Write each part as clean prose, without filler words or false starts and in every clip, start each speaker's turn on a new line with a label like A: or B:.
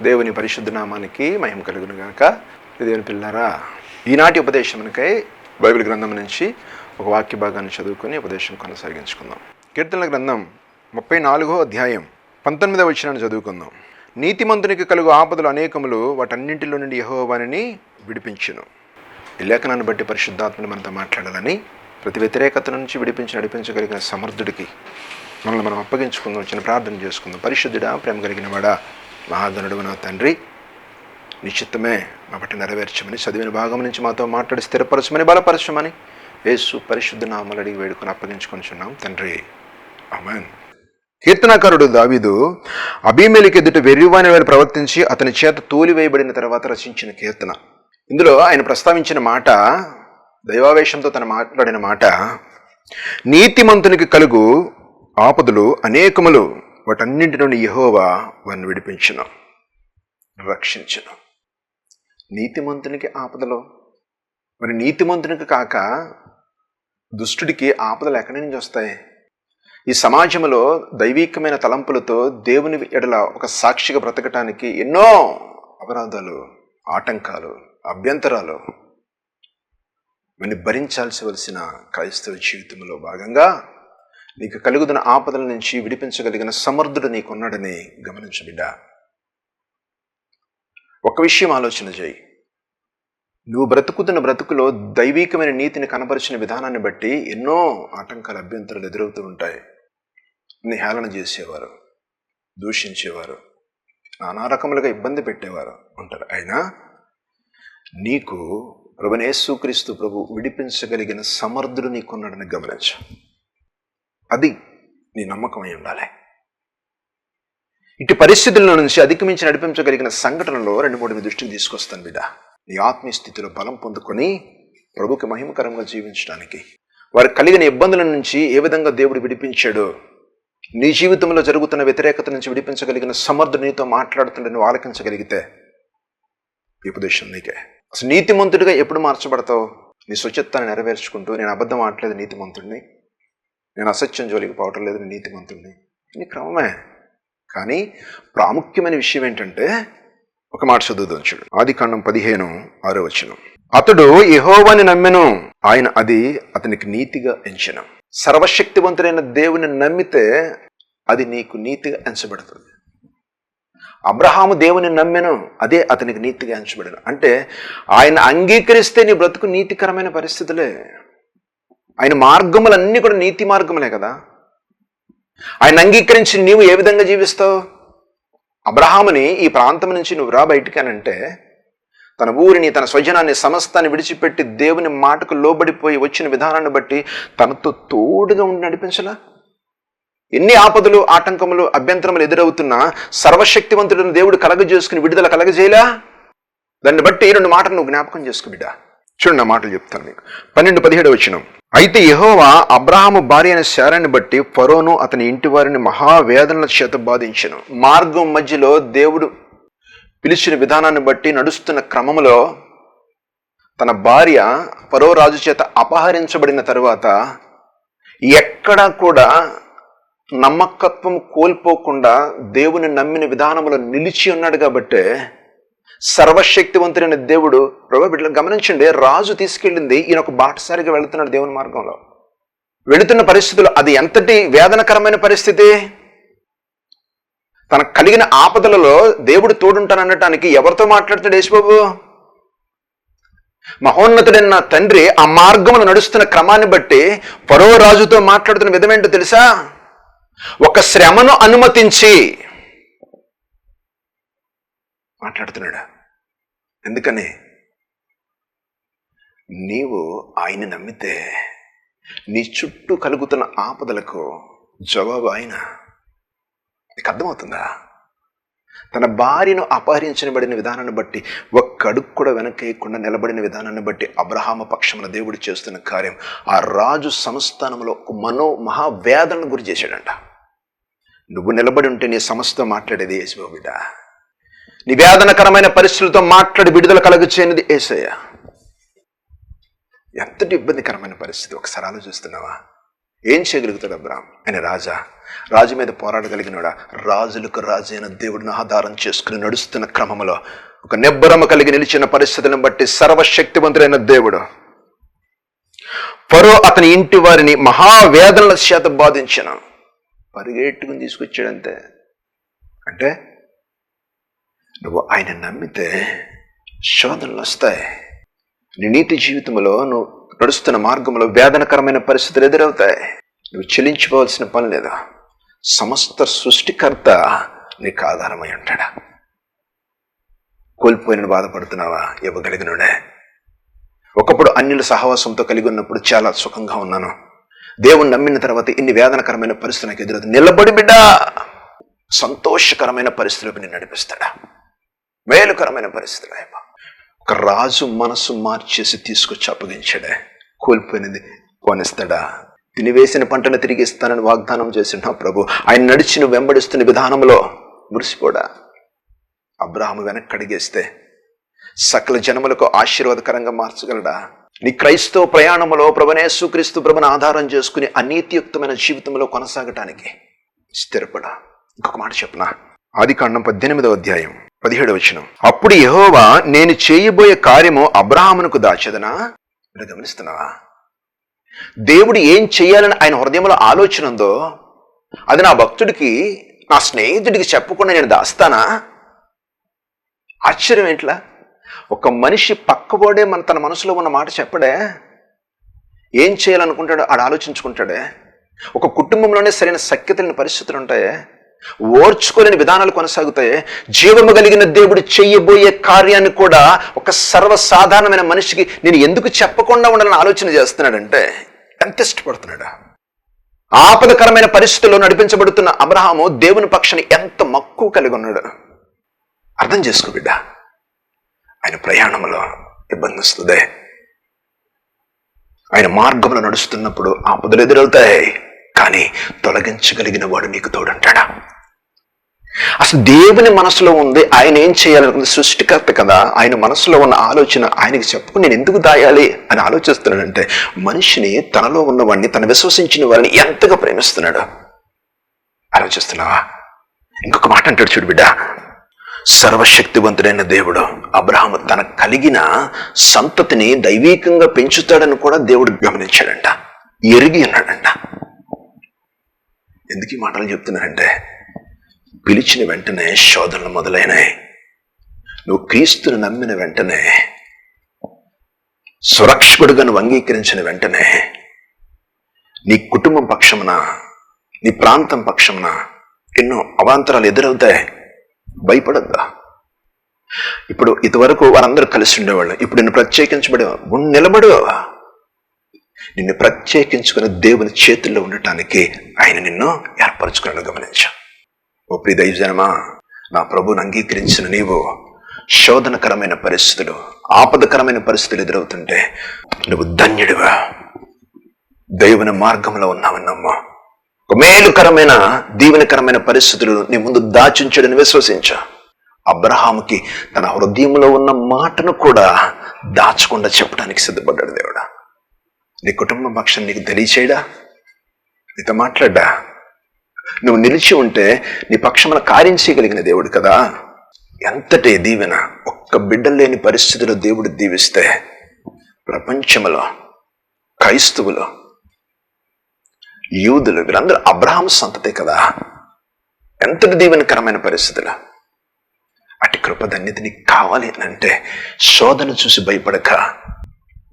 A: దేవుని పరిశుద్ధ నామానికి మహిమ కలుగును గాక. దేవుని పిల్లారా, ఈనాటి ఉపదేశమునికై బైబిల్ గ్రంథం నుంచి ఒక వాక్య భాగాన్ని చదువుకొని ఉపదేశం కొనసాగించుకుందాం. కీర్తనల గ్రంథం 34వ అధ్యాయం 19వ వచనాన్ని చదువుకుందాం. నీతిమంతునికి కలుగు ఆపదలు అనేకములు, వాటన్నింటిలో నుండి యెహోవాని విడిపించును. ఈ లేఖనాన్ని బట్టి పరిశుద్ధాత్మను మనతో మాట్లాడాలని, ప్రతి వ్యతిరేకత నుంచి విడిపించి నడిపించగలిగిన సమర్థుడికి మనల్ని మనం అప్పగించుకుందాం. చిన్న ప్రార్థన చేసుకుందాం. పరిశుద్ధుడా, ప్రేమ కలిగిన వాడా, మహాగణుడు నా తండ్రి, నిశ్చిత్తమే మా బట్టి నెరవేర్చమని, చదివిన భాగం నుంచి మాతో మాట్లాడి స్థిరపరచమని, బలపరచమని యేసు పరిశుద్ధ నామములు అడిగి వేడుకొని అప్పగించుకొనిచున్నాం తండ్రి, ఆమేన్. కీర్తనాకారుడు దావీదు అబీమెలెకు ఎదుట వెర్రివాని వలె ప్రవర్తించి అతని చేత తోలివేయబడిన తర్వాత రచించిన కీర్తన. ఇందులో ఆయన ప్రస్తావించిన మాట, దైవావేశంతో తను మాట్లాడిన మాట, నీతిమంతునికి కలుగు ఆపదలు అనేకములు, వాటన్నింటి నుండి యెహోవా వారిని విడిపించును, రక్షించును. నీతిమంతునికి ఆపదలు, మరి నీతిమంతునికి కాక దుష్టుడికి ఆపదలు ఎక్కడి నుంచి వస్తాయి? ఈ సమాజంలో దైవికమైన తలంపులతో దేవుని ఎడల ఒక సాక్షిగా బ్రతకటానికి ఎన్నో అపరాధాలు, ఆటంకాలు, అభ్యంతరాలు ఇవన్నీ భరించాల్సివలసిన క్రైస్తవ జీవితంలో భాగంగా నీకు కలుగుతున్న ఆపదల నుంచి విడిపించగలిగిన సమర్థుడు నీకున్నాడని గమనించు బిడ్డ. ఒక విషయం ఆలోచన చేయి. నువ్వు బ్రతుకుతున్న బ్రతుకులో దైవికమైన నీతిని కనపరిచిన విధానాన్ని బట్టి ఎన్నో ఆటంకాలు, అభ్యంతరాలు ఎదురవుతూ ఉంటాయి. నీ హేళన చేసేవారు, దూషించేవారు, నానా రకములుగా ఇబ్బంది పెట్టేవారు ఉంటారు. అయినా నీకు ప్రభువైన యేసుక్రీస్తు ప్రభు విడిపించగలిగిన సమర్థుడు నీకున్నాడని గమనించు. అది నీ నమ్మకమై ఉండాలి. ఇటు పరిస్థితుల నుంచి అధిగమించి నడిపించగలిగిన సంఘటనలో 2-3 మీ దృష్టికి తీసుకొస్తాను బిడ్డ. నీ ఆత్మీయ స్థితిలో బలం పొందుకొని ప్రభుకి మహిమకరంగా జీవించడానికి, వారు కలిగిన ఇబ్బందుల నుంచి ఏ విధంగా దేవుడు విడిపించాడో, నీ జీవితంలో జరుగుతున్న వ్యతిరేకత నుంచి విడిపించగలిగిన సమర్థుడు నీతో మాట్లాడుతుండే నువ్వు ఆలకించగలిగితే ఈ ఉపదేశం నీకే. అసలు నీతిమంతుడిగా ఎప్పుడు మార్చబడతావు? నీ స్వచ్ఛత్వాన్ని నెరవేర్చుకుంటూ, నేను అబద్ధం ఆడలేదు నీతిమంతుడిని, నేను అసత్యం జోలికి పోవటం లేదు నీతిమంతుడిని, ఇది క్రమమే. కానీ ప్రాముఖ్యమైన విషయం ఏంటంటే, ఒక మాట చదువుదాం చూడు. ఆదికాండం 15:6 వచనం. అతడు యెహోవాని నమ్మెను, ఆయన అది అతనికి నీతిగా ఎంచెను. సర్వశక్తివంతుడైన దేవుని నమ్మితే అది నీకు నీతిగా ఎంచబడుతుంది. అబ్రహాము దేవుని నమ్మెను, అదే అతనికి నీతిగా ఎంచబడను. అంటే ఆయన అంగీకరిస్తే నీ బ్రతుకు నీతికరమైన పరిస్థితులే. ఆయన మార్గములన్నీ కూడా నీతి మార్గములే కదా. ఆయన అంగీకరించి నీవు ఏ విధంగా జీవిస్తావు? అబ్రహాముని ఈ ప్రాంతం నుంచి నువ్వు రా బయటికి అని అంటే, తన ఊరిని, తన స్వజనాన్ని, సమస్తాన్ని విడిచిపెట్టి దేవుని మాటకు లోబడిపోయి వచ్చిన విధానాన్ని బట్టి తనతో తోడుగా ఉండి నడిపించలా? ఎన్ని ఆపదలు, ఆటంకములు, అభ్యంతరములు ఎదురవుతున్నా సర్వశక్తివంతుడిని దేవుడు కలగజేసుకుని విడుదల కలగజేయలా? దాన్ని బట్టి 2 మాటలు నువ్వు జ్ఞాపకం చేసుకో బిడ్డ. చూడండి, నా మాటలు చెప్తాను మీకు. 12-17 వచనం. అయితే యెహోవా అబ్రహాము భార్య అయిన శారాన్ని బట్టి ఫరోను అతని ఇంటి వారిని మహావేదనల చేత బాధించెను. మార్గం మధ్యలో దేవుడు పిలిచిన విధానాన్ని బట్టి నడుస్తున్న క్రమంలో తన భార్య ఫరో రాజు చేత అపహరించబడిన తరువాత ఎక్కడా కూడా నమ్మకత్వం కోల్పోకుండా దేవుని నమ్మిన విధానంలో నిలిచి ఉన్నాడు. కాబట్టి సర్వశక్తివంతుడైన దేవుడు, ప్రభు బిడ్డలు గమనించండి, రాజు తీసుకెళ్ళింది ఈయన ఒక బాటసారిగా వెళుతున్నాడు దేవుని మార్గంలో. వెళుతున్న పరిస్థితులు అది ఎంతటి వేదనకరమైన పరిస్థితి. తనకు కలిగిన ఆపదలలో దేవుడు తోడుంటాననటానికి ఎవరితో మాట్లాడుతాడు యేసుబాబు? మహోన్నతుడైన తండ్రి ఆ మార్గంలో నడుస్తున్న క్రమాన్ని బట్టి ఫరో రాజుతో మాట్లాడుతున్న విధమేంటో తెలుసా? ఒక శ్రమను అనుమతించి మాట్లాడుతున్నాడు. ఎందుకని? నీవు ఆయన నమ్మితే నీ చుట్టూ కలుగుతున్న ఆపదలకు జవాబు ఆయన. నీకు అర్థమవుతుందా? తన భార్యను అపహరించబడిన విధానాన్ని బట్టి, ఒక్క అడుగు కూడా వెనకేయకుండా నిలబడిన విధానాన్ని బట్టి అబ్రహాము పక్షమున దేవుడు చేస్తున్న కార్యం ఆ రాజు సంస్థానంలో ఒక మహావేదనను గురి చేశాడంట. నువ్వు నిలబడి ఉంటే నీ సమస్యతో మాట్లాడేది యేసు బిడ్డ. నీ వేదనకరమైన పరిస్థితులతో మాట్లాడి విడుదల కలగచేయనిది యేసయ్య. ఎంతటి ఇబ్బందికరమైన పరిస్థితి ఒకసారి ఆలోచిస్తున్నావా? ఏం చేయగలుగుతాడు అబ్రాహాం? ఆయన రాజు మీద పోరాడగలిగినవాడా? రాజులకు రాజైన దేవుడిని ఆధారం చేసుకుని నడుస్తున్న క్రమంలో ఒక నిబ్బరమ కలిగి నిలిచిన పరిస్థితులను బట్టి సర్వశక్తివంతుడైన దేవుడు ఫరో అతని ఇంటి వారిని మహావేదనల చేత బాధించిన పరిగెట్టుకుని తీసుకొచ్చాడంతే. అంటే నువ్వు ఆయన నమ్మితే శోధనలు వస్తాయి. నీ నీతి జీవితంలో నువ్వు నడుస్తున్న మార్గంలో వేదనకరమైన పరిస్థితులు ఎదురవుతాయి. నువ్వు చెల్లించుకోవాల్సిన పని లేదు. సమస్త సృష్టికర్త నీకు ఆధారమై ఉంటాడా? కోల్పోయిన బాధపడుతున్నావా? ఇవ్వగలిగినోడే. ఒకప్పుడు అన్యుల సహవాసంతో కలిగి ఉన్నప్పుడు చాలా సుఖంగా ఉన్నాను. దేవుని నమ్మిన తర్వాత ఇన్ని వేదనకరమైన పరిస్థితులు నాకు ఎదురవుతుంది. నిలబడి బిడ్డా, సంతోషకరమైన పరిస్థితులకు నేను నడిపిస్తాడా? మేలుకరమైన పరిస్థితులు. ఒక రాజు మనసు మార్చేసి తీసుకొచ్చి అప్పగించాడే. కోల్పోయినది కొనిస్తాడా? తినివేసిన పంటను తిరిగి ఇస్తానని వాగ్దానం చేసిన ప్రభు ఆయన నడిచి నువ్వు వెంబడిస్తున్న విధానంలో మురిసిపోడా? అబ్రాహాము వెనక్కి అడిగేస్తే సకల జనములకు ఆశీర్వాదకరంగా మార్చగలడా? నీ క్రైస్తవ ప్రయాణంలో యేసుక్రీస్తు ప్రభుని ఆధారం చేసుకుని అనీతియుక్తమైన జీవితంలో కొనసాగటానికి స్థిరపడా. ఇంకొక మాట చెప్పనా? ఆదికాండం 18వ అధ్యాయం 17వ వచనం. అప్పుడు యెహోవా, నేను చేయబోయే కార్యము అబ్రాహామునకు దాచెదనా? మీరు గమనిస్తున్నావా? దేవుడు ఏం చేయాలని ఆయన హృదయంలో ఆలోచన ఉందో అది నా భక్తుడికి, నా స్నేహితుడికి చెప్పకుండా నేను దాస్తానా? ఆశ్చర్యం ఏంట్లా? ఒక మనిషి పక్కబోడే తన మనసులో ఉన్న మాట చెప్పడే. ఏం చేయాలనుకుంటాడో ఆడు ఆలోచించుకుంటాడే. ఒక కుటుంబంలోనే సరైన సఖ్యతలేని పరిస్థితులు ఉంటాయే, ఓర్చుకోలేని విధానాలు కొనసాగుతాయి. జీవము కలిగిన దేవుడు చెయ్యబోయే కార్యాన్ని కూడా ఒక సర్వసాధారణమైన మనిషికి నేను ఎందుకు చెప్పకుండా ఉండాలని ఆలోచన చేస్తున్నాడంటే ఎంత ఇష్టపడుతున్నాడా? ఆపదకరమైన పరిస్థితుల్లో నడిపించబడుతున్న అబ్రహాము దేవుని పక్షాన్ని ఎంత మక్కువ కలిగి ఉన్నాడు అర్థం చేసుకో బిడ్డ. ఆయన ప్రయాణంలో ఇబ్బంది వస్తుంది. ఆయన మార్గంలో నడుస్తున్నప్పుడు ఆపదలు ఎదురవుతాయి. కానీ తొలగించగలిగిన వాడు నీకు తోడంటాడా? అసలు దేవుని మనసులో ఉంది. ఆయన ఏం చేయాలనుకుంది? సృష్టికర్త కదా. ఆయన మనసులో ఉన్న ఆలోచన ఆయనకి చెప్పుకుని నేను ఎందుకు దాయాలి అని ఆలోచిస్తున్నాడంటే మనిషిని, తనలో ఉన్నవాడిని, తను విశ్వసించిన వారిని ఎంతగా ప్రేమిస్తున్నాడు ఆలోచిస్తున్నావా? ఇంకొక మాట అంటాడు చూడు బిడ్డ, సర్వశక్తివంతుడైన దేవుడు అబ్రహాము తన కలిగిన సంతతిని దైవీకంగా పెంచుతాడని కూడా దేవుడు గమనించాడంట, ఎరిగి అన్నాడంట. ఎందుకు ఈ మాటలు చెప్తున్నానంటే పిలిచిన వెంటనే శోధనలు మొదలైనాయి. నువ్వు క్రీస్తుని నమ్మిన వెంటనే, సురక్షకుడుగా నువ్వు అంగీకరించిన వెంటనే నీ కుటుంబం పక్షమున, నీ ప్రాంతం పక్షమున ఎన్నో అవాంతరాలు ఎదురవుతాయి. భయపడద్దా? ఇప్పుడు ఇదివరకు వారందరూ కలిసి ఉండేవాళ్ళు. ఇప్పుడు నిన్ను ప్రత్యేకించబడి నిలబడు. నిన్ను ప్రత్యేకించుకుని దేవుని చేతుల్లో ఉండటానికి ఆయన నిన్ను ఏర్పరచుకున్నాడు. గమనించా. ఓ ప్రియ దైవజనమా, నా ప్రభువుని అంగీకరించిన నీవు శోధనకరమైన పరిస్థితులు, ఆపదకరమైన పరిస్థితులు ఎదురవుతుంటే నువ్వు ధన్యుడివా. దేవుని మార్గంలో ఉన్నావన్నమ్మా. ఒక మేలుకరమైన, దీవెనకరమైన పరిస్థితులు నీ ముందు దాచుంచడని విశ్వసించా. అబ్రహాముకి తన హృదయంలో ఉన్న మాటను కూడా దాచకుండా చెప్పడానికి సిద్ధపడ్డాడు దేవుడా. నీ కుటుంబ పక్షం నీకు తెలియచేయడా? నీతో మాట్లాడ్డా? నువ్వు నిలిచి ఉంటే నీ పక్షమున కార్యం చేయగలిగిన దేవుడు కదా. ఎంతటి దీవెన! ఒక్క బిడ్డ లేని పరిస్థితిలో దేవుడు దీవిస్తే ప్రపంచంలో క్రైస్తవులు, యూదులు వీరందరూ అబ్రహాము సంతతే కదా. ఎంతటి దీవెనకరమైన పరిస్థితులు! అటు కృపధన్యత నీకు కావాలి అంటే శోధన చూసి భయపడక,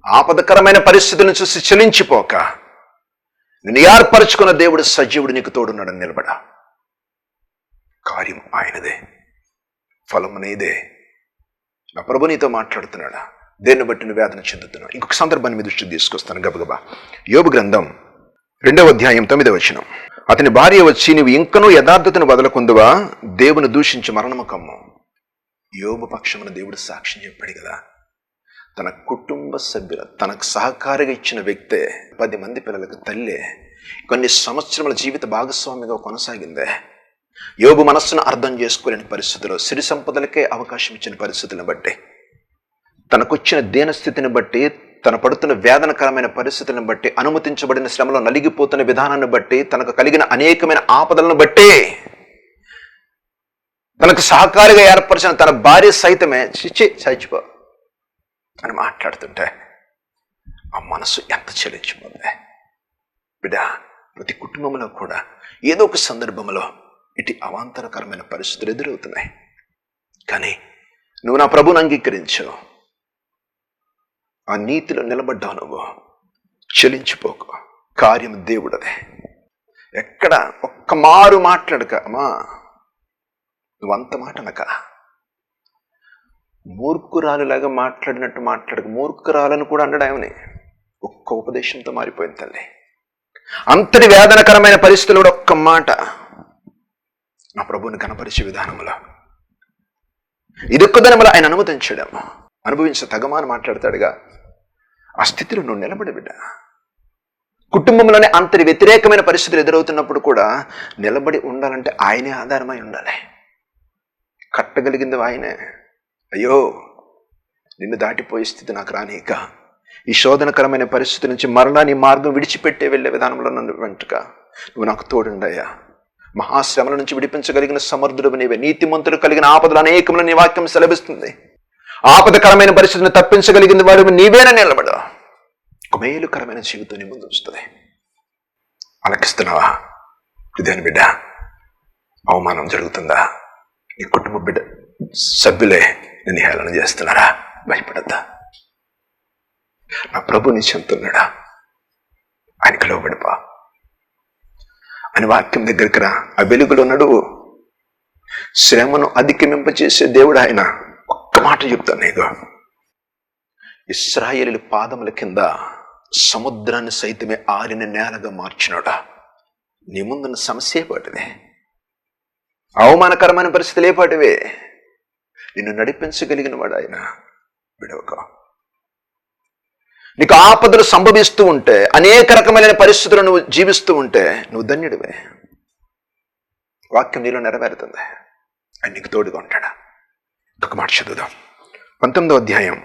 A: ఆపదకరమైన పరిస్థితులను చూసి చలించిపోక, నిన్ను ఏర్పరచుకున్న దేవుడు సజీవుడు నీకు తోడున్నాడని నిలబడా. కార్యం ఆయనదే, ఫలము నీదే. నా ప్రభు నీతో మాట్లాడుతున్నాడా? దేన్ని బట్టి నువ్వు వేదన చెందుతున్నావు? ఇంకొక సందర్భాన్ని మీ దృష్టికి తీసుకొస్తాను గబగబా. యోబు గ్రంథం 2వ అధ్యాయం 9వ వచనం. అతని భార్య వచ్చి, నువ్వు ఇంకనూ యథార్థతను వదలకుందువా? దేవుని దూషించి మరణము కమ్ము. యోబు పక్షమున దేవుడు సాక్ష్యం చెప్పాడు కదా. తన కుటుంబ సభ్యుల, తనకు సహకారిగా ఇచ్చిన వ్యక్తే, 10 మంది పిల్లలకు తల్లే, కొన్ని సంవత్సరముల జీవిత భాగస్వామిగా కొనసాగిందే. యోబు మనస్సును అర్థం చేసుకోలేని పరిస్థితుల్లో, సిరి సంపదలకే అవకాశం ఇచ్చిన పరిస్థితులను బట్టి, తనకొచ్చిన దీనస్థితిని బట్టి తను పడుతున్న వేదనకరమైన పరిస్థితులను బట్టి, అనుమతించబడిన శ్రమలో నలిగిపోతున్న విధానాన్ని బట్టి, తనకు కలిగిన అనేకమైన ఆపదలను బట్టి తనకు సహకారిగా ఏర్పరిచిన తన భార్య సైతమే చచ్చిపో అని మాట్లాడుతుంటే ఆ మనసు ఎంత చెలించిపోతుంది. బిడ్డ, ప్రతి కుటుంబంలో కూడా ఏదో ఒక సందర్భంలో ఇటు అవాంతరకరమైన పరిస్థితులు ఎదురవుతున్నాయి. కానీ నువ్వు నా ప్రభువుని అంగీకరించావు, ఆ నీతిలో నిలబడ్డావు, నువ్వు చెలించిపోకు. కార్యం దేవుడదే. ఎక్కడ ఒక్క మారు మాట్లాడక, అమ్మా నువ్వంత మాట అనక, మూర్ఖురాలులాగా మాట్లాడినట్టు మాట్లాడక, మూర్ఖురాలను కూడా అనడామని ఒక్క ఉపదేశంతో మారిపోయింది తల్లి. అంతటి వేదనకరమైన పరిస్థితులు కూడా ఒక్క మాట నా ప్రభువుని కనపరిచే విధానంలో ఇదొక్కదనములో ఆయన అనుమతించడం, అనుభవించే తగమాని మాట్లాడతాడుగా. ఆ స్థితిలో నువ్వు నిలబడి బిడ్డ. కుటుంబంలోనే అంతటి వ్యతిరేకమైన పరిస్థితులు ఎదురవుతున్నప్పుడు కూడా నిలబడి ఉండాలంటే ఆయనే ఆధారమై ఉండాలి. కట్టగలిగింది ఆయనే. అయ్యో, నిన్ను దాటిపోయే స్థితి నాకు రానీక, ఈ శోధనకరమైన పరిస్థితి నుంచి మరలా నీ మార్గం విడిచిపెట్టే వెళ్ళే విధానంలో నన్ను వెంటక నువ్వు నాకు తోడుండయ్యా. మహాశ్రమల నుంచి విడిపించగలిగిన సమర్థుడు నీవే. నీతిమంతులు కలిగిన ఆపదలు అనేకములు నీ వాక్యం సెలవిస్తుంది. ఆపదకరమైన పరిస్థితిని తప్పించగలిగిన వాడు నీవేనా నిలబడు. ఒక మేలుకరమైన జీవితం నీ ముందు వస్తుంది. అలకిస్తున్నావా? ఇదేని బిడ్డ, అవమానం జరుగుతుందా? నీ కుటుంబ బిడ్డ సభ్యులే నేను హేళన చేస్తున్నారా? భయపడద్దా. నా ప్రభు నీ చెందుతున్నాడా? ఆయనకి లోబడిపా అని వాక్యం దగ్గరికి రా. ఆ వెలుగులో నడువు. శ్రమను అధిగమింపచేసే దేవుడు ఆయన. ఒక్క మాట చెప్తాను నీకు, ఇశ్రాయేలు పాదముల కింద సముద్రాన్ని సైతమే ఆరిన నేలగా మార్చినాడా. నీ ముందున్న సమస్య ఏపాటిదే, అవమానకరమైన పరిస్థితులు ఏపాటివే, నిన్ను నడిపించగలిగిన వాడు ఆయన. విడవక. నీకు ఆపదలు సంభవిస్తూ ఉంటే, అనేక రకమైన పరిస్థితులు నువ్వు జీవిస్తూ ఉంటే నువ్వు ధన్యుడివే. వాక్యం నీలో నెరవేరుతుంది. ఆయన నీకు తోడుగా ఉంటాడా. ఒక మాట చదువుదాం. 19వ అధ్యాయం,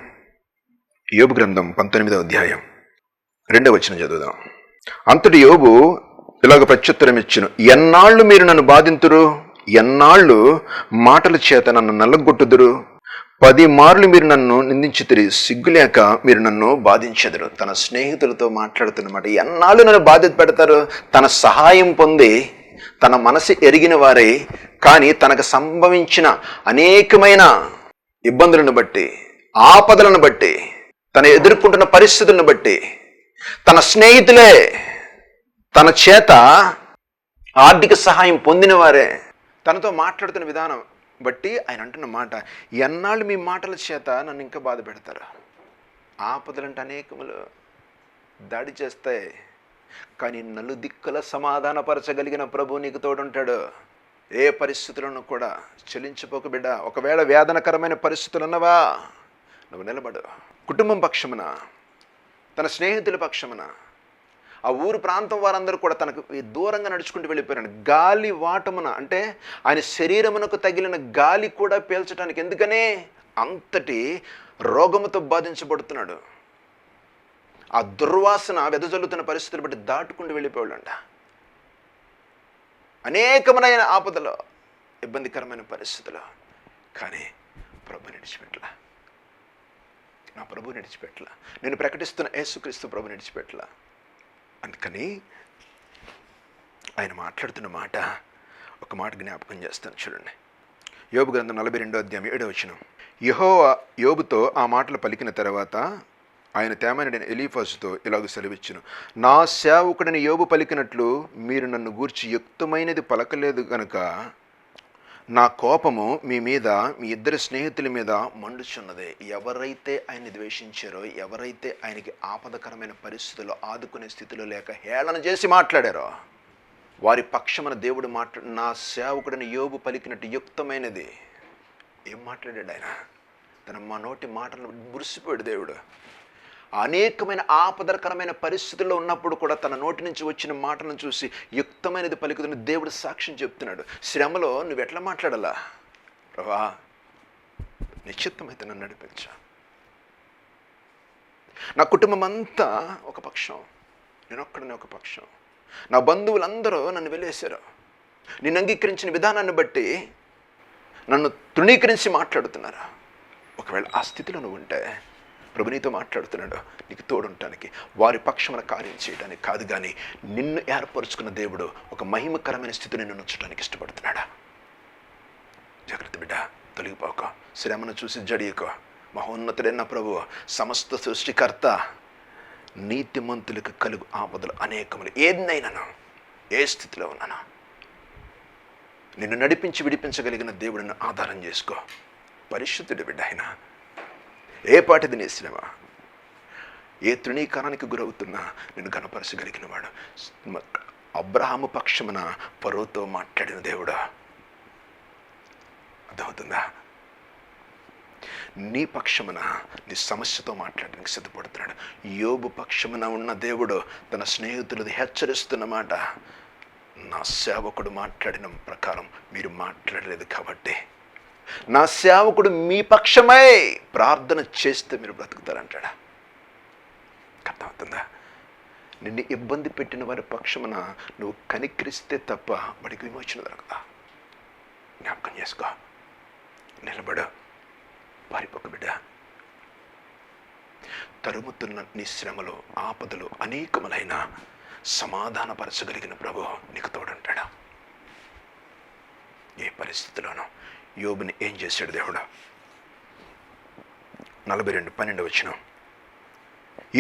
A: యోబు గ్రంథం 19వ అధ్యాయం 2వ వచనం చదువుదాం. అంతటి యోబు ఇలాగ ప్రత్యుత్తరం ఇచ్చును, ఎన్నాళ్ళు మీరు నన్ను బాధింతురు, ఎన్నాళ్ళు మాటల చేత నన్ను నల్లగొట్టుదురు, 10 మార్లు మీరు నన్ను నిందించుతురి, సిగ్గులేక మీరు నన్ను బాధించెదరు. తన స్నేహితులతో మాట్లాడుతున్నమాట. ఎన్నాళ్ళు నన్ను బాధ్యత పెడతారు. తన సహాయం పొంది, తన మనసు ఎరిగిన వారే, కానీ తనకు సంభవించిన అనేకమైన ఇబ్బందులను బట్టి, ఆపదలను బట్టి, తను ఎదుర్కొంటున్న పరిస్థితులను బట్టి తన స్నేహితులే తన చేత ఆర్థిక సహాయం పొందిన వారే తనతో మాట్లాడుతున్న విధానం బట్టి ఆయన అంటున్న మాట, ఎన్నాళ్ళు మీ మాటల చేత నన్ను ఇంకా బాధ పెడతారు. ఆపదలంటే అనేకములు దాడి చేస్తాయి, కానీ నలుదిక్కుల సమాధానపరచగలిగిన ప్రభు నీకు తోడుంటాడు. ఏ పరిస్థితులను కూడా చెలించిపోక బిడ్డ. ఒకవేళ వేదనకరమైన పరిస్థితులు ఉన్నవా, నువ్వు నిలబడు. కుటుంబం పక్షమున, తన స్నేహితుల పక్షమున, ఆ ఊరు ప్రాంతం వారందరూ కూడా తనకు దూరంగా నడుచుకుంటూ వెళ్ళిపోయారు. గాలి వాటమున, అంటే ఆయన శరీరమునకు తగిలిన గాలి కూడా పీల్చడానికి, ఎందుకనే అంతటి రోగముతో బాధించబడుతున్నాడు. ఆ దుర్వాసన వెదజల్లుతున్న పరిస్థితులు బట్టి దాటుకుంటూ వెళ్ళిపోయాడంట. అనేకమైన ఆపదలో, ఇబ్బందికరమైన పరిస్థితులు, కానీ ప్రభు నడిచిపెట్టలా. నా ప్రభు నడిచిపెట్టలా. నేను ప్రకటిస్తున్న యేసుక్రీస్తు ప్రభు నడిచిపెట్టలా. అందుకని ఆయన మాట్లాడుతున్న మాట, ఒక మాట జ్ఞాపకం చేస్తాను చూడండి. యోబు గ్రంథం 42వ అధ్యాయం 7వ వచనం. యెహోవా యోబుతో ఆ మాటలు పలికిన తర్వాత ఆయన తేమనుడైన ఎలీఫజుతో ఇలాగ సెలవిచ్చును, నా సేవకుడిని యోబు పలికినట్లు మీరు నన్ను గూర్చి యుక్తమైనది పలకలేదు గనుక నా కోపము మీ మీద, మీ ఇద్దరు స్నేహితుల మీద మండుచున్నది. ఎవరైతే ఆయన్ని ద్వేషించారో, ఎవరైతే ఆయనకి ఆపదకరమైన పరిస్థితుల్లో ఆదుకునే స్థితిలో లేక హేళన చేసి మాట్లాడారో, వారి పక్షమున దేవుడు నా సేవకుడిని యోబు పలికినట్టు యుక్తమైనది. ఏం మాట్లాడాడు ఆయన? తన నోటి మాటలను మురిసిపోయాడు దేవుడు. అనేకమైన ఆపదకరమైన పరిస్థితుల్లో ఉన్నప్పుడు కూడా తన నోటి నుంచి వచ్చిన మాటలను చూసి యుక్తమైనది పలుకుతున్న దేవుడు సాక్ష్యం చెప్తున్నాడు. శ్రమలో నువ్వు ఎట్లా మాట్లాడాలా? ప్రభా, నిశ్చిత్తమైతే నన్ను నడిపించా. నా కుటుంబం అంతా ఒక పక్షం, నేనొక్కడనే ఒక పక్షం. నా బంధువులందరూ నన్ను వెలేశారు. నిన్ను అంగీకరించిన విధానాన్ని బట్టి నన్ను తృణీకరించి మాట్లాడుతున్నారు. ఒకవేళ ఆ స్థితిలో నువ్వు ఉంటే ప్రభు నీతో మాట్లాడుతున్నాడు, నీకు తోడుంటానికి, వారి పక్షమున కార్యం చేయడానికి కాదు, కానీ నిన్ను ఏర్పరుచుకున్న దేవుడు ఒక మహిమకరమైన స్థితిని నిన్ను ఉంచడానికి ఇష్టపడుతున్నాడా. జాగ్రత్త బిడ్డ, తొలగిపోక, శ్రమను చూసి జడియకో. మహోన్నతుడైన ప్రభు, సమస్త సృష్టికర్త, నీతిమంతులకు కలుగు ఆపదలు అనేకములు. ఏదైనాను, ఏ స్థితిలో ఉన్నాను, నిన్ను నడిపించి విడిపించగలిగిన దేవుడిని ఆధారం చేసుకో. పరిశుద్ధుడి బిడ్డ ఆయన. ఏ పాటిది నీ శ్రమ, ఏ తృణీకరణానికి గురవుతున్నా నిన్ను కనపరచగలిగిన వాడు. అబ్రహాము పక్షమున ఫరోతో మాట్లాడిన దేవుడా. అర్థమవుతుందా? నీ పక్షమున నీ సమస్యతో మాట్లాడడానికి సిద్ధపడుతున్నాడు. యోబు పక్షమున ఉన్న దేవుడు తన స్నేహితులది హెచ్చరిస్తున్నమాట, నా సేవకుడు మాట్లాడిన ప్రకారం మీరు మాట్లాడలేదు కాబట్టి, నా సేవకుడు మీ పక్షమై ప్రార్థన చేస్తే మీరు బ్రతుకుతారంటాడా. అర్థమవుతుందా? నిన్ను ఇబ్బంది పెట్టిన వారి పక్షమున నువ్వు కనికరిస్తే తప్ప వాడికి విమోచన దొరకదా. జ్ఞాపకం చేసుకో. నిలబడు, పారిపోక బిడ్డ. తరుముతున్న నీ శ్రమలు, ఆపదలు అనేకములైన సమాధానపరచగలిగిన ప్రభు నీకు తోడుంటాడా. ఏ పరిస్థితిలోనూ యోబుని ఏం చేశాడు దేవుడు? 42:12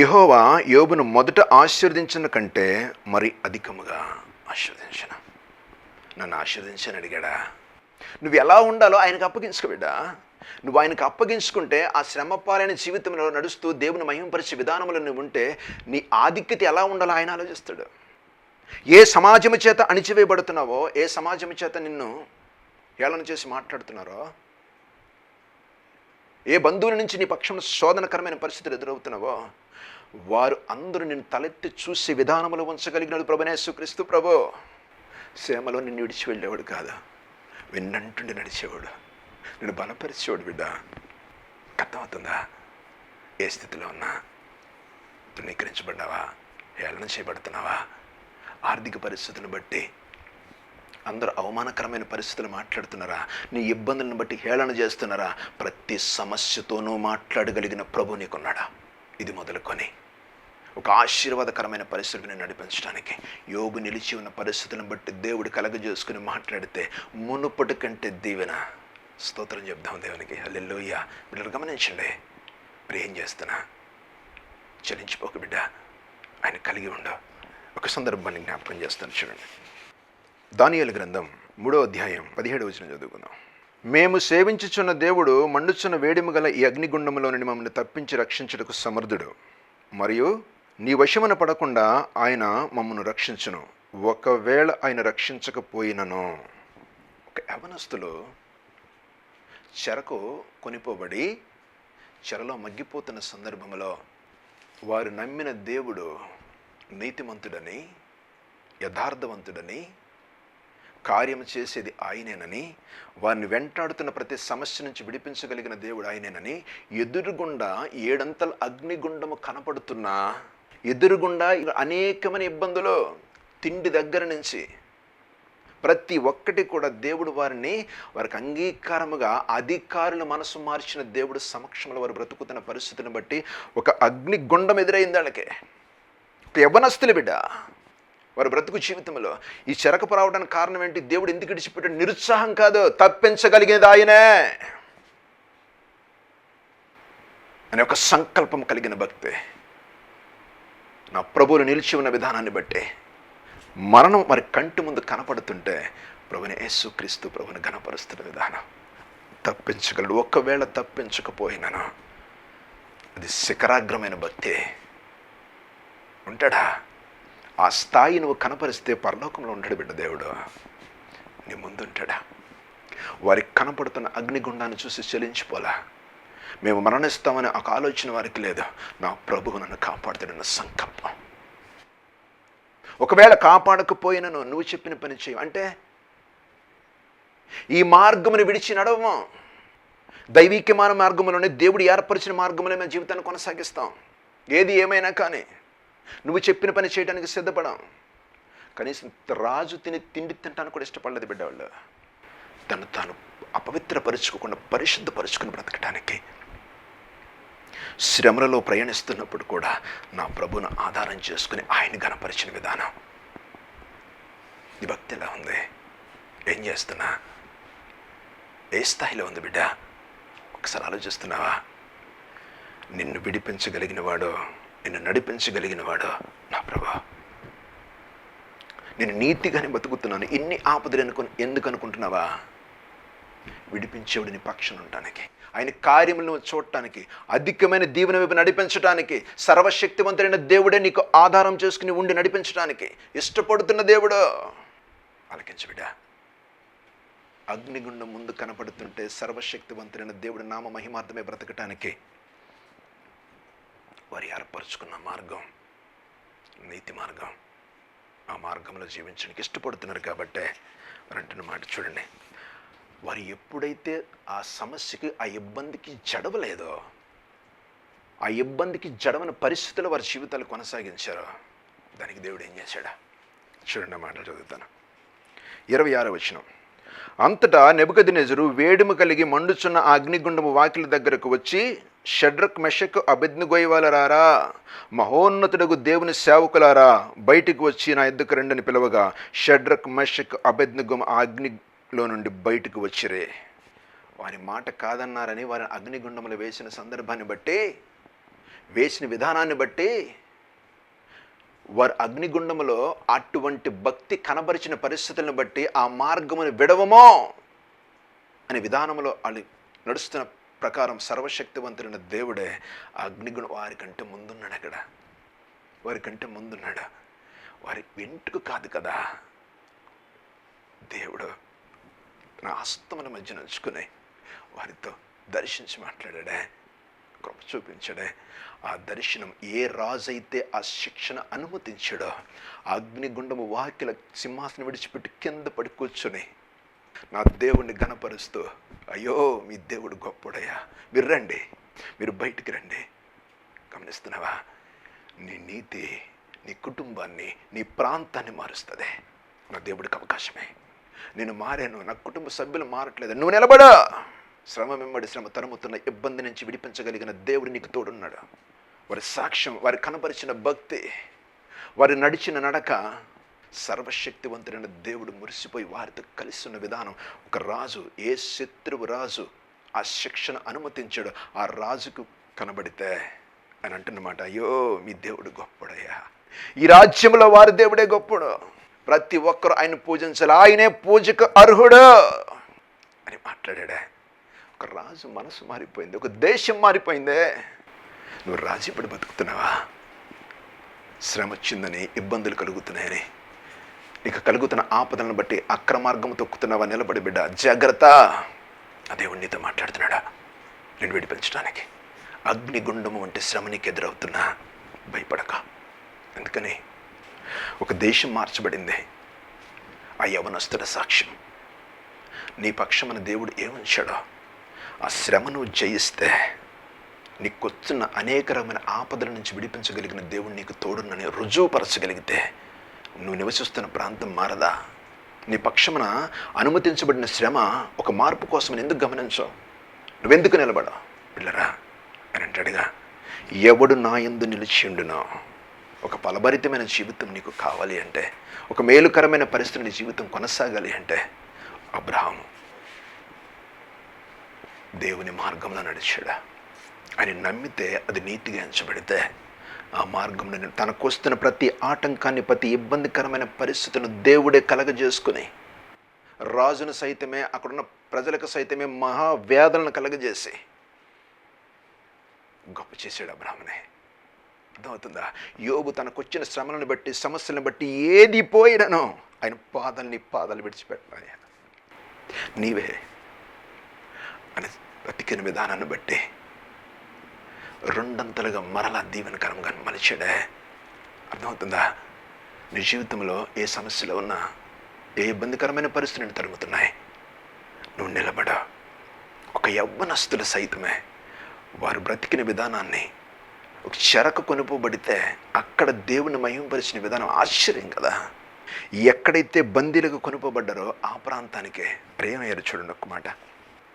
A: యెహోవా యోబును మొదట ఆశీర్వదించిన కంటే మరి అధికముగా ఆశీర్వదించిన. నన్ను ఆశీర్వదించని అడిగాడా? నువ్వు ఎలా ఉండాలో ఆయనకు అప్పగించుకో బిడ్డ. నువ్వు ఆయనకు అప్పగించుకుంటే, ఆ శ్రమపాలైన జీవితంలో నడుస్తూ దేవుని మహిమపరిచే విధానంలో నువ్వు ఉంటే, నీ ఆధిక్యత ఎలా ఉండాలో ఆయన ఆలోచిస్తాడు. ఏ సమాజము చేత అణిచివేయబడుతున్నావో, ఏ సమాజము చేత నిన్ను హేళన చేసి మాట్లాడుతున్నారో, ఏ బంధువుల నుంచి నీ పక్షంలో శోధనకరమైన పరిస్థితులు ఎదురవుతున్నావో, వారు అందరూ నిన్ను తలెత్తి చూసే విధానంలో ఉంచగలిగినది ప్రభువైన యేసుక్రీస్తు ప్రభు. శ్రమలో నిన్ను విడిచి వెళ్ళేవాడు కాదు, వెన్నంటుండి నడిచేవాడు, నిన్ను బలపరిచేవాడు బిడ్డ. అర్థమవుతుందా? ఏ స్థితిలో ఉన్నా, తృణీకరించబడ్డావా, హేళన చేయబడుతున్నావా, ఆర్థిక పరిస్థితులను బట్టి అందరూ అవమానకరమైన పరిస్థితులు మాట్లాడుతున్నారా, నీ ఇబ్బందులను బట్టి హేళన చేస్తున్నారా, ప్రతి సమస్యతోనూ మాట్లాడగలిగిన ప్రభు నీకున్నాడా. ఇది మొదలుకొని ఒక ఆశీర్వాదకరమైన పరిస్థితిని నడిపించడానికి యోబు నిలిచి ఉన్న పరిస్థితులను బట్టి దేవుడు కలగజేసుకుని మాట్లాడితే మునుపటి కంటే దీవెన. స్తోత్రం చెప్దాం దేవునికి. హల్లెలూయా. బిడ్డలు గమనించండి, మరి ఏం చేస్తున్నా, చలించిపోక బిడ్డ, ఆయన కలిగి ఉండవు. ఒక సందర్భాన్ని జ్ఞాపకం చేస్తాను చూడండి. దానియేలు గ్రంథం 3:17 చదువుకుందాం. మేము సేవించుచున్న దేవుడు మండుచున్న వేడిమి గల ఈ అగ్నిగుండములో నుండి మమ్మల్ని తప్పించి రక్షించుటకు సమర్థుడు, మరియు నీ వశమున పడకుండా ఆయన మమ్మను రక్షించును, ఒకవేళ ఆయన రక్షించకపోయినను. ఒక యవనస్తులు చెరకు కొనిపోబడి చెరలో మగ్గిపోతున్న సందర్భంలో వారు నమ్మిన దేవుడు నీతిమంతుడని, యథార్థవంతుడని, కార్యం చేసేది ఆయనేనని, వారిని వెంటాడుతున్న ప్రతి సమస్య నుంచి విడిపించగలిగిన దేవుడు ఆయనేనని, ఎదురుగుండా 7 అంతల అగ్నిగుండము కనపడుతున్నా, ఎదురుగుండా అనేకమైన ఇబ్బందులు, తిండి దగ్గర నుంచి ప్రతి ఒక్కటి కూడా దేవుడు వారికి అంగీకారముగా అధికారుల మనసు మార్చిన దేవుడు సమక్షంలో వారు బ్రతుకుతున్న పరిస్థితిని బట్టి ఒక అగ్నిగుండం ఎదురైంది వాళ్ళకి. యవ్వనస్తులు బిడ్డ, వారి బ్రతుకు జీవితంలో ఈ చెరకు రావడానికి కారణం ఏంటి? దేవుడు ఎందుకు విడిచిపెట్టాడు? నిరుత్సాహం కాదు, తప్పించగలిగేది ఆయనే అనే ఒక సంకల్పం కలిగిన భక్తి. నా ప్రభువులు నిలిచి ఉన్న విధానాన్ని బట్టి మరణం మరి కంటి ముందు కనపడుతుంటే ప్రభుని యేసుక్రీస్తు ప్రభుని ఘనపరుస్తున్న విధానం తప్పించగలడు. ఒకవేళ తప్పించకపోయినాను, అది శిఖరాగ్రమైన భక్తి. ఉంటాడా? ఆ స్థాయి నువ్వు కనపరిస్తే పరలోకంలో ఉంటాడు బిడ్డ దేవుడు, నీ ముందుంటాడా. వారికి కనపడుతున్న అగ్నిగుండాన్ని చూసి చెలించిపోలా. మేము మరణిస్తామని ఒక ఆలోచన వారికి లేదు. నా ప్రభువు నన్ను కాపాడుతాడన్న సంకల్పం. ఒకవేళ కాపాడకపోయినను నువ్వు చెప్పిన పని చేయు అంటే, ఈ మార్గమును విడిచి నడవము. దైవీక్యమైన మార్గంలోనే, దేవుడు ఏర్పరిచిన మార్గంలో మేము జీవితాన్ని కొనసాగిస్తాం. ఏది ఏమైనా కానీ నువ్వు చెప్పిన పని చేయడానికి సిద్ధపడం. కనీసం రాజు తిండి తింటాను కూడా ఇష్టపడలేదు బిడ్డవాళ్ళు. తను తాను అపవిత్రపరుచుకోకుండా పరిశుద్ధపరుచుకుని బ్రతకటానికి శ్రమలలో ప్రయాణిస్తున్నప్పుడు కూడా నా ప్రభువును ఆధారం చేసుకుని ఆయన గణపరిచిన విధానం. నీ భక్తి ఎలా ఉంది? ఏం చేస్తున్నా? ఏ స్థాయిలో ఉంది బిడ్డ? ఒకసారి ఆలోచిస్తున్నావా? నిన్ను విడిపించగలిగిన వాడు, నిన్ను నడిపించగలిగిన వాడు నా ప్రభు. నేను నీతిగానే బతుకుతున్నాను. ఇన్ని ఆపదలు ఎందుకు అనుకుంటున్నావా? విడిపించేవాడిని పక్షం ఉండటానికి, ఆయన కార్యములను చూడటానికి, అధికమైన దీవెన వైపు నడిపించడానికి, సర్వశక్తివంతుడైన దేవుడే నీకు ఆధారం చేసుకుని ఉండి నడిపించడానికి ఇష్టపడుతున్న దేవుడు. ఆలకించు బిడ్డ. అగ్నిగుండం ముందు కనపడుతుంటే సర్వశక్తివంతుడైన దేవుడి నామ మహిమార్థమే బ్రతకటానికి వారి ఏర్పరచుకున్న మార్గం నీతి మార్గం. ఆ మార్గంలో జీవించడానికి ఇష్టపడుతున్నారు కాబట్టే వారు అంటున్న మాట చూడండి. వారు ఎప్పుడైతే ఆ సమస్యకి, ఆ ఇబ్బందికి జడవలేదో, ఆ ఇబ్బందికి జడవని పరిస్థితుల్లో వారి జీవితాలు కొనసాగించారో, దానికి దేవుడు ఏం చేశాడా? చూడండి, మాటలు చదువుతాను. 26వ వచనం. అంతటా నెబుకద్నెజరు వేడిమి కలిగి మండుచున్న ఆ అగ్నిగుండము వాకిలి దగ్గరకు వచ్చి, షడ్రక్ మెషక్ అబేద్నెగోయలారా, మహోన్నతుడగు దేవుని సేవకులారా, బయటికి వచ్చి నా ఎద్దుకు రండని పిలవగా షడ్రక్ మెషక్ అబేద్నెగో ఆ అగ్నిలో నుండి బయటకు వచ్చిరే. వారి మాట కాదన్నారని వారి అగ్నిగుండములు వేసిన సందర్భాన్ని బట్టి, వేసిన విధానాన్ని బట్టి, వారు అగ్నిగుండములో అటువంటి భక్తి కనబరిచిన పరిస్థితులను బట్టి ఆ మార్గమును విడవమో అనే విధానంలో వాళ్ళు నడుస్తున్న ప్రకారం సర్వశక్తివంతుడైన దేవుడే ఆ అగ్నిగుండం వారికంటే ముందున్నాడు. అక్కడ వారికంటే ముందున్నాడు. వారి వెంటుకు కాదు కదా, దేవుడు తన హస్తముల మధ్య నుంచుకుని వారితో దర్శించి మాట్లాడాడే, కృప చూపించాడే. ఆ దర్శనం ఏ రాజు అయితే ఆ శిక్షణ అనుమతించాడో, అగ్నిగుండము వాకిల సింహాసనం విడిచిపెట్టి కింద పడి కూర్చొని నా దేవుణ్ణి ఘనపరుస్తూ, అయ్యో మీ దేవుడు గొప్పడయ్యా, మీరు రండి, మీరు బయటికి రండి. గమనిస్తున్నావా? నీ నీతి నీ కుటుంబాన్ని, నీ ప్రాంతాన్ని మారుస్తుంది. నా దేవుడికి అవకాశమే. నేను మారాను, నా కుటుంబ సభ్యులు మారట్లేదు, నువ్వు నిలబడా. శ్రమ వెంబడి శ్రమ తరుముతున్న ఇబ్బంది నుంచి విడిపించగలిగిన దేవుడు నీకు తోడున్నాడు. వారి సాక్ష్యం, వారి కనపరిచిన భక్తి, వారి నడిచిన నడక, సర్వశక్తివంతుడైన దేవుడు మురిసిపోయి వారితో కలిసి ఉన్న విధానం. ఒక రాజు, ఏ శత్రువు రాజు ఆ శిక్షణ అనుమతించాడు, ఆ రాజుకు కనబడితే అని అంటున్నమాట, అయ్యో మీ దేవుడు గొప్పడయ్యా, ఈ రాజ్యంలో వారి దేవుడే గొప్పడు, ప్రతి ఒక్కరు ఆయన పూజించాలి, ఆయనే పూజకు అర్హుడు అని మాట్లాడాడే. ఒక రాజు మనసు మారిపోయింది, ఒక దేశం మారిపోయిందే. నువ్వు రాజీపడి బతుకుతున్నావా? శ్రమ వచ్చిందని, ఇబ్బందులు కలుగుతున్నాయని, నీకు కలుగుతున్న ఆపదలను బట్టి అక్రమార్గం తొక్కుతున్నావా? నిలబడి బిడ్డ, జాగ్రత్త. ఆ దేవుడు నీతో మాట్లాడుతున్నాడా నేను విడిపించడానికి? అగ్నిగుండము వంటి శ్రమ నీకు ఎదురవుతున్నా భయపడక. అందుకని ఒక దేశం మార్చబడింది. ఆ యవనస్తుల సాక్ష్యం, నీ పక్షమన దేవుడు ఏముంచాడో, ఆ శ్రమను జయిస్తే నీకొచ్చిన అనేక రకమైన ఆపదల నుంచి విడిపించగలిగిన దేవుడు నీకు తోడునని రుజువుపరచగలిగితే నువ్వు నివసిస్తున్న ప్రాంతం మారదా? నీ పక్షమున అనుమతించబడిన శ్రమ ఒక మార్పు కోసమని ఎందుకు గమనించవు? నువ్వెందుకు నిలబడవు? పిల్లరా అని అంటాడుగా, ఎవడు నా యందు నిలిచిండునో. ఒక ఫలభరితమైన జీవితం నీకు కావాలి అంటే, ఒక మేలుకరమైన పరిస్థితి నీ జీవితం కొనసాగాలి అంటే, అబ్రహాము దేవుని మార్గంలో నడిచాడా. ఆయన నమ్మితే అది నీతిగా ఎంచబడితే ఆ మార్గంలో తనకు వస్తున్న ప్రతి ఆటంకాన్ని, ప్రతి ఇబ్బందికరమైన పరిస్థితులను దేవుడే కలగజేసుకుని, రాజును సైతమే, అక్కడున్న ప్రజలకు సైతమే మహావేదనను కలగజేసి గొప్ప చేశాడు అబ్రహామునే. అర్థమవుతుందా? యోబు తనకు వచ్చిన శ్రమలను బట్టి, సమస్యలను బట్టి ఏది పోయిననో ఆయన పాదాలు విడిచిపెట్టాలి. నీవే అని బతికిన విధానాన్ని బట్టి రెండంతలుగా మరలా దీవెనకరంగా మలిచాడే. అర్థమవుతుందా? నీ జీవితంలో ఏ సమస్యలో ఉన్నా, ఏ ఇబ్బందికరమైన పరిస్థితులను తరుగుతున్నాయి, నువ్వు నిలబడ. ఒక యవ్వనస్తులు సైతమే వారు బ్రతికిన విధానాన్ని ఒక చెరకు కొనుపోబడితే అక్కడ దేవుని మహిమపరిచిన విధానం ఆశ్చర్యం కదా. ఎక్కడైతే బందీలకు కొనుపోబడ్డారో ఆ ప్రాంతానికే ప్రేమయ్యారు. చూడండి ఒక్క మాట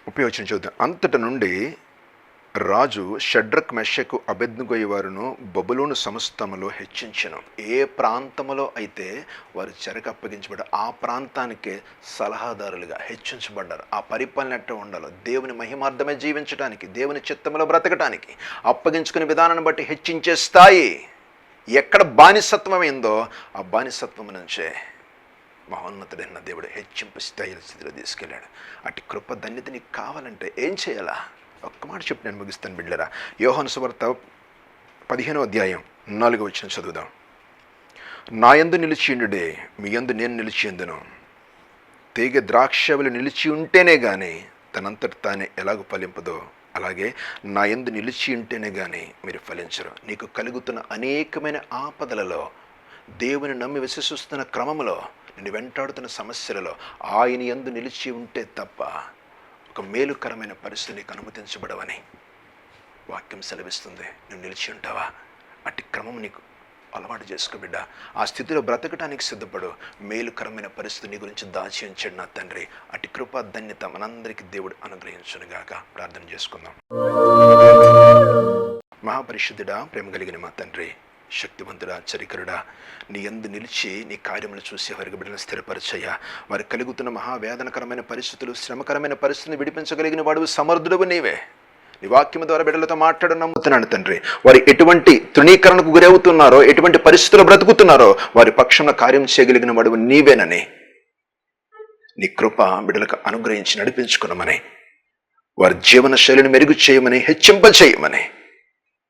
A: ఉపయోగించిన చూద్దాం. అంతట నుండి రాజు షడ్రక్ మెషకు అబెద్నెగో వారును బబులోను సమస్తములో హెచ్చించెను. ఏ ప్రాంతములో అయితే వారు చెరకు అప్పగించబడ్డారు ఆ ప్రాంతానికే సలహాదారులుగా హెచ్చించబడ్డారు. ఆ పరిపాలన ఎట్లా ఉండాలో, దేవుని మహిమార్థమే జీవించడానికి, దేవుని చిత్తములో బ్రతకటానికి అప్పగించుకునే విధానాన్ని బట్టి హెచ్చించే స్థాయి. ఎక్కడ బానిసత్వం అయిందో ఆ బానిసత్వం నుంచే మహోన్నతుడైన దేవుడు హెచ్చింపు స్థితిలో తీసుకెళ్ళాడు. అటు కృప ధన్యత నీకు కావాలంటే ఏం చేయాలా? ఒక్క మాట చెప్పి నేను ముగిస్తాను బిడ్డరా. యోహాను సువార్త 15వ అధ్యాయం 4వ వచనం చదువుదాం. నా యందు నిలిచియుండుడే, మీ యందు నేను నిలిచియుందును. తీగ ద్రాక్షవల్లి నిలిచి ఉంటేనే కానీ తనంతట తానే ఎలాగో ఫలింపదో, అలాగే నా యందు నిలిచి ఉంటేనే కానీ మీరు ఫలించరు. నీకు కలుగుతున్న అనేకమైన ఆపదలలో, దేవుని నమ్మి విశ్వసిస్తున్న క్రమంలో, నిన్ను వెంటాడుతున్న సమస్యలలో ఆయన యందు నిలిచి ఉంటే తప్ప ఒక మేలుకరమైన పరిస్థితి నీకు అనుమతించబడవని వాక్యం సెలవిస్తుంది. నువ్వు నిలిచి ఉంటావా? అట్టి క్రమం నీకు అలవాటు చేసుకో బిడ్డ. ఆ స్థితిలో బ్రతకటానికి సిద్ధపడు. మేలుకరమైన పరిస్థితి నీ గురించి దాచి ఉంచాడు నా తండ్రి. అట్టి కృపా ధన్యత మనందరికీ దేవుడు అనుగ్రహించునుగాక. ప్రార్థన చేసుకుందాం. మహాపరిశుద్ధుడా, ప్రేమ కలిగిన మా తండ్రి, శక్తివంతుడా, చరికరుడా, నీ యందు నిలిచి నీ కార్యములు చూసి వారికి బిడ్డలను స్థిరపరచయ్యా. వారికి కలుగుతున్న మహావేదనకరమైన పరిస్థితులు, శ్రమకరమైన పరిస్థితిని విడిపించగలిగిన వాడు సమర్థుడవు నీవే. నీ వాక్యం ద్వారా బిడ్డలతో మాట్లాడ నమ్ముతున్నాను తండ్రి. వారు ఎటువంటి తృణీకరణకు గురవుతున్నారో, ఎటువంటి పరిస్థితులు బ్రతుకుతున్నారో వారి పక్షంలో కార్యం చేయగలిగిన వాడు నీవేనని, నీ కృప బిడ్డలకు అనుగ్రహించి నడిపించుకున్నామని, వారి జీవన శైలిని మెరుగు చేయమని, హెచ్చింప చేయమని,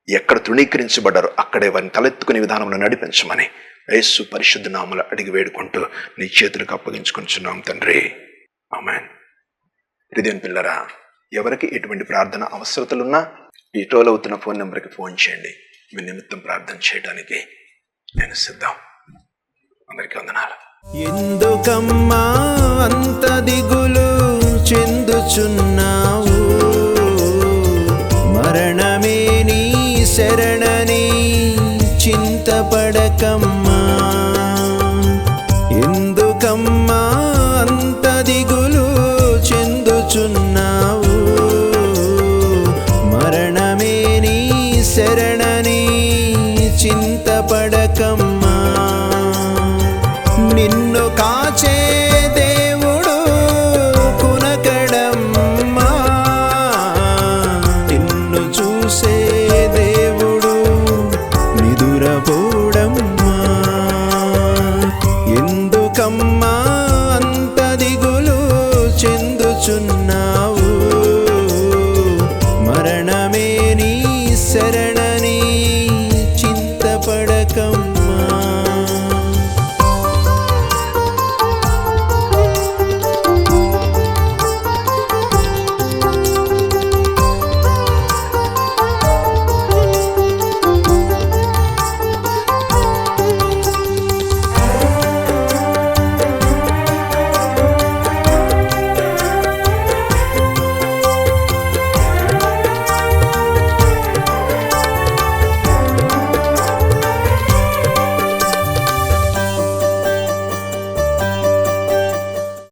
A: ఎక్కడ తృణీకరించబడ్డారో అక్కడే వారిని తలెత్తుకునే విధానంలో నడిపించమని యేసు పరిశుద్ధ నామములో అడిగి వేడుకుంటూ నీ చేతులకు అప్పగించుకుంటున్నాం తండ్రి. ఆమేన్. హృదయం పిల్లరా, ఎవరికి ఎటువంటి ప్రార్థన అవసరతలున్నా ఈ టోల్ అవుతున్న ఫోన్ నెంబర్కి ఫోన్ చేయండి. మీ నిమిత్తం ప్రార్థన చేయడానికి నేను సిద్ధం. అందరికీ వందనాలు.
B: ఎందుకమ్మా అంత దిగులు చెందుచున్నావు? మరణమే నీ శరణని చింతపడకమ్మా. ఎందుకమ్మా అంత దిగులు చెందుచున్నావు? మరణమే నీ శరణని చింతపడకమ్మా. నిన్ను కాచే